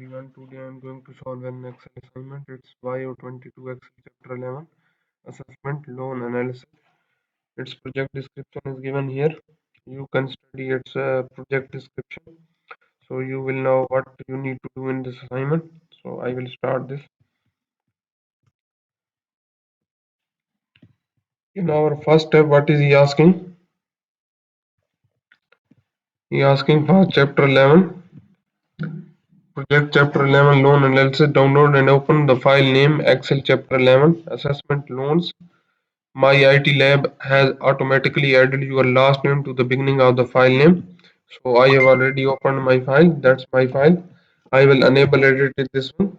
everyone. Today I am going to solve an Excel assignment. It's YO22 Excel Chapter 11 Assessment Loan Analysis. Its project description is given here. You can study its project description. So you will know what you need to do in this assignment. So I will start this. In our first step, what is he asking? He asking for Chapter 11. Project Chapter 11 Loan Analysis. Download and open the file name Excel Chapter 11 Assessment Loans. My IT lab has automatically added your last name to the beginning of the file name. So I have already opened my file. That's my file. I will enable edit this one.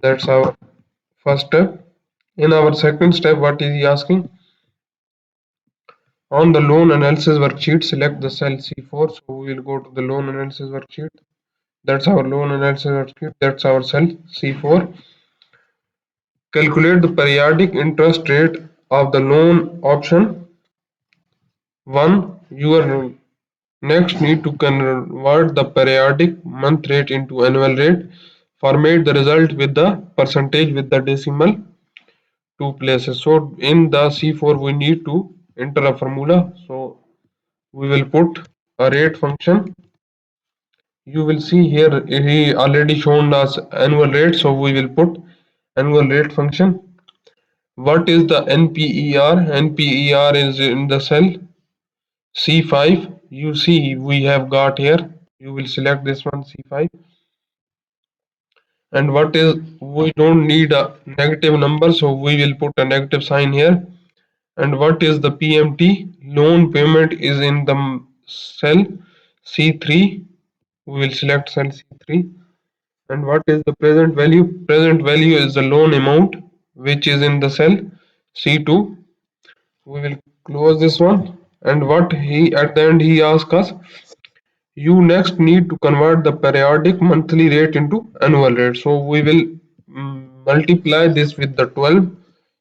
That's our first step. In our second step, what is he asking? On the loan analysis worksheet, select the cell C4. So we will go to the loan analysis worksheet. That's our loan analysis worksheet. That's our cell C4. Calculate the periodic interest rate of the loan option 1. Your next need to convert the periodic month rate into annual rate. Format the result with the percentage with the decimal two places. So in the C4 we need to enter a formula. So we will put a rate function. You will see here he already shown us annual rate. So we will put annual rate function. What is the NPER? NPER is in the cell C5. You see we have got here. You will select this one C5. And what is, we don't need a negative number, so we will put a negative sign here. And what is the PMT? Loan payment is in the cell C3. We will select cell C3. And what is the present value? Present value is the loan amount which is in the cell C2. We will close this one. And what he at the end he asks us, you next need to convert the periodic monthly rate into annual rate. So we will multiply this with the 12.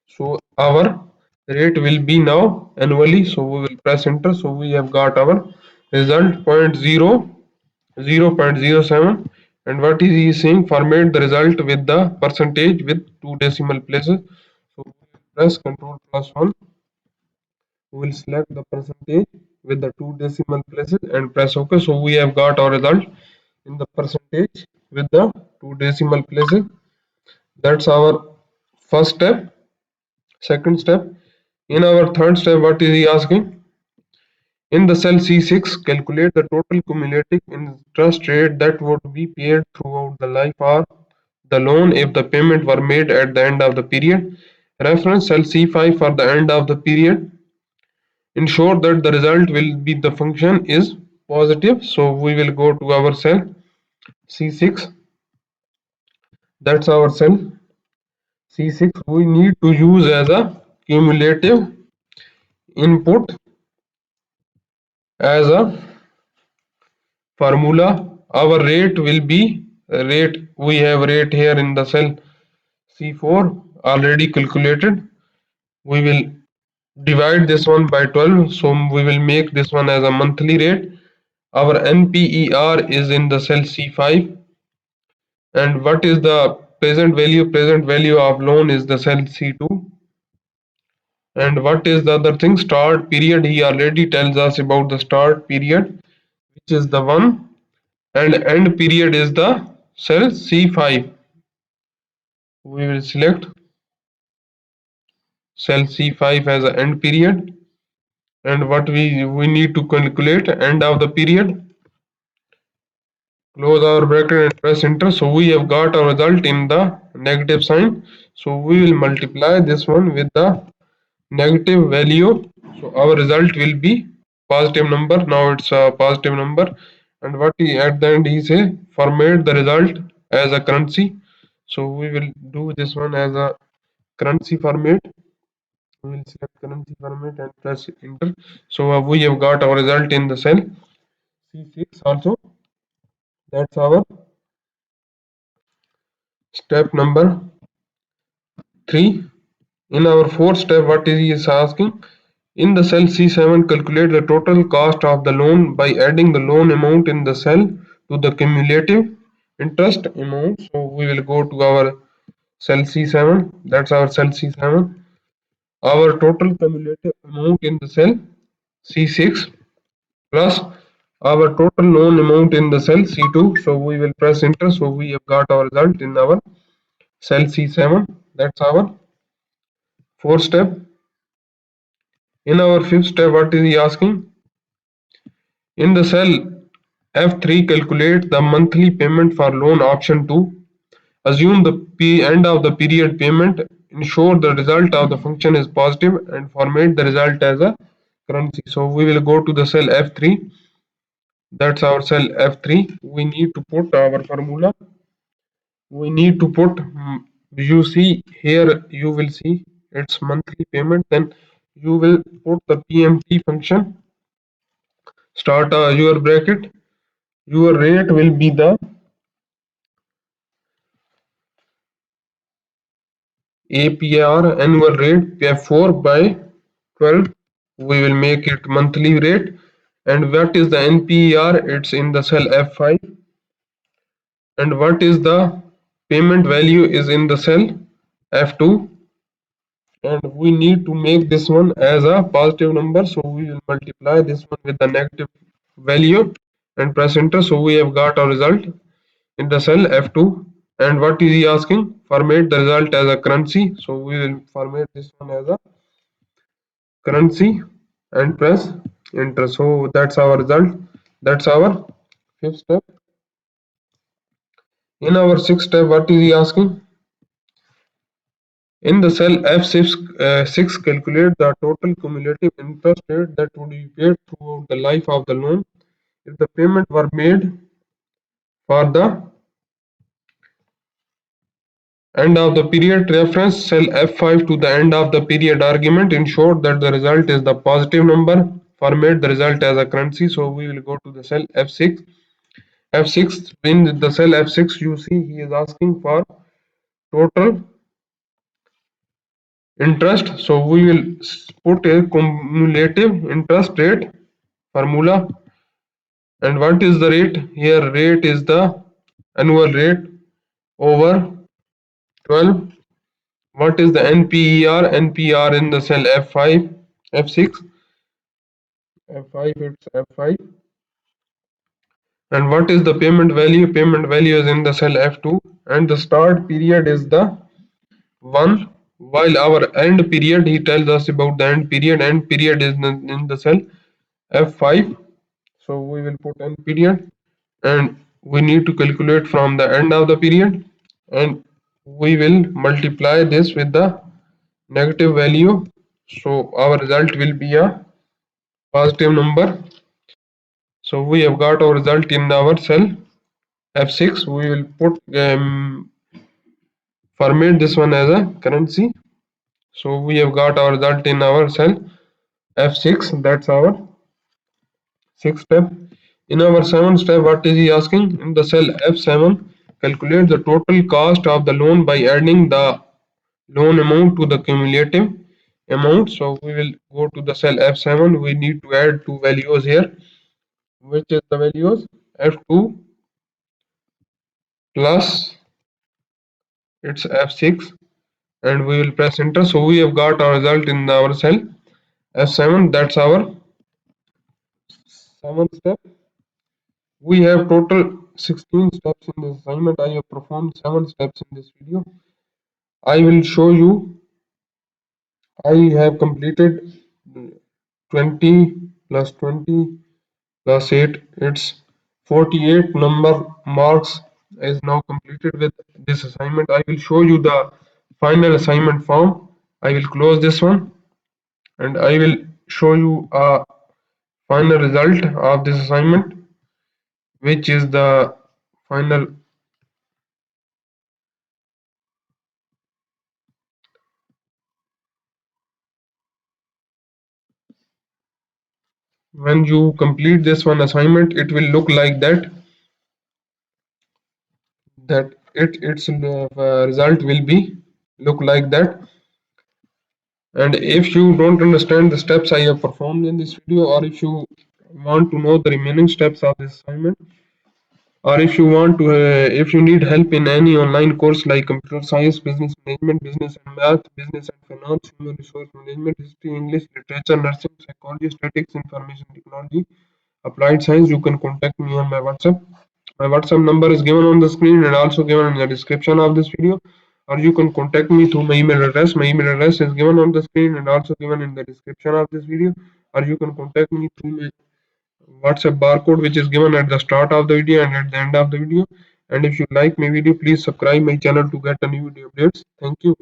So our rate will be now annually. So we will press enter. So we have got our result 0.07. And what is he saying? Format the result with the percentage with two decimal places. So we will press Ctrl plus 1. We will select the percentage with the two decimal places and press OK. So we have got our result in the percentage with the two decimal places. That's our first step. Second step. In our third step, what is he asking? In the cell C6, calculate the total cumulative interest rate that would be paid throughout the life of the loan if the payment were made at the end of the period. Reference cell C5 for the end of the period. Ensure that the result will be the function is positive. So we will go to our cell C6. That's our cell C6. We need to use as a cumulative input as a formula. Our rate will be rate. We have rate here in the cell C4 already calculated. We will divide this one by 12. So we will make this one as a monthly rate. Our NPER is in the cell C5. And what is the present value? Present value of loan is the cell C2. And what is the other thing? Start period. He already tells us about the start period, which is the 1. And end period is the cell C5. We will select cell C5 as an end period. And what we need to calculate end of the period. Close our bracket and press enter. So we have got our result in the negative sign. So we will multiply this one with the negative value. So our result will be positive number. Now it's a positive number. And what he at the end he say, format the result as a currency. So we will do this one as a currency format. We will select currency format and press enter. So we have got our result in the cell C6 also. That's our step number 3. In our fourth step, what is he is asking? In the cell C7, calculate the total cost of the loan by adding the loan amount in the cell to the cumulative interest amount. So we will go to our cell C7, that's our cell C7. Our total cumulative amount in the cell C6 plus our total known amount in the cell C2. So we will press enter. So we have got our result in our cell C7. That's our fourth step. In our fifth step, what is he asking? In the cell F3, calculate the monthly payment for loan option 2. Assume the end of the period payment. Ensure the result of the function is positive and format the result as a currency. So we will go to the cell F3. That's our cell F3. We need to put our formula. We need to put, you see here, you will see it's monthly payment. Then you will put the PMT function, start your bracket. Your rate will be the APR, annual rate, F4 by 12. We will make it monthly rate. And what is the NPER? It's in the cell F5. And what is the payment value is in the cell F2. And we need to make this one as a positive number. So we will multiply this one with the negative value and press enter. So we have got a result in the cell F2. And what is he asking? Format the result as a currency. So we will format this one as a currency and press enter. So that's our result. That's our fifth step. In our sixth step, what is he asking? In the cell F6, calculate the total cumulative interest rate that would be paid throughout the life of the loan if the payment were made for the end of the period. Reference cell F5 to the end of the period argument. Ensure that the result is the positive number. Format the result as a currency. So we will go to the cell F6. F6, in the cell F6, you see he is asking for total interest. So we will put a cumulative interest rate formula. And what is the rate? Here rate is the annual rate over 12. What is the NPER? NPR in the cell F5, F6, F5, it's F5. And what is the payment value? Payment value is in the cell F2. And the start period is the 1. While our end period, he tells us about the end period. End period is in the cell F5. So we will put end period. And we need to calculate from the end of the period. And we will multiply this with the negative value. So our result will be a positive number. So we have got our result in our cell F6. We will put format this one as a currency. So we have got our result in our cell F6. That's our sixth step. In our seventh step, what is he asking? In the cell F7, calculate the total cost of the loan by adding the loan amount to the cumulative amount. So we will go to the cell F7. We need to add two values here, which is the values F2 plus its F6, and we will press enter. So we have got our result in our cell F7. That's our seventh step. We have total 16 steps in this assignment. I have performed 7 steps in this video. I will show you. I have completed 20 plus 20 plus 8. It's 48 number marks is now completed with this assignment. I will show you the final assignment form. I will close this one and I will show you a final result of this assignment, which is the final. When you complete this one assignment, it will look like that. Its result will be look like that. And if you don't understand the steps I have performed in this video, or if you want to know the remaining steps of this assignment, Or if you want to, if you need help in any online course like computer science, business management, business and math, business and finance, human resource management, history, English, literature, nursing, psychology, statistics, information technology, applied science, you can contact me on my WhatsApp. My WhatsApp number is given on the screen and also given in the description of this video. Or you can contact me through my email address. My email address is given on the screen and also given in the description of this video. Or you can contact me through my WhatsApp barcode which is given at the start of the video and at the end of the video. And if you like my video, please subscribe my channel to get a new video updates. Thank you.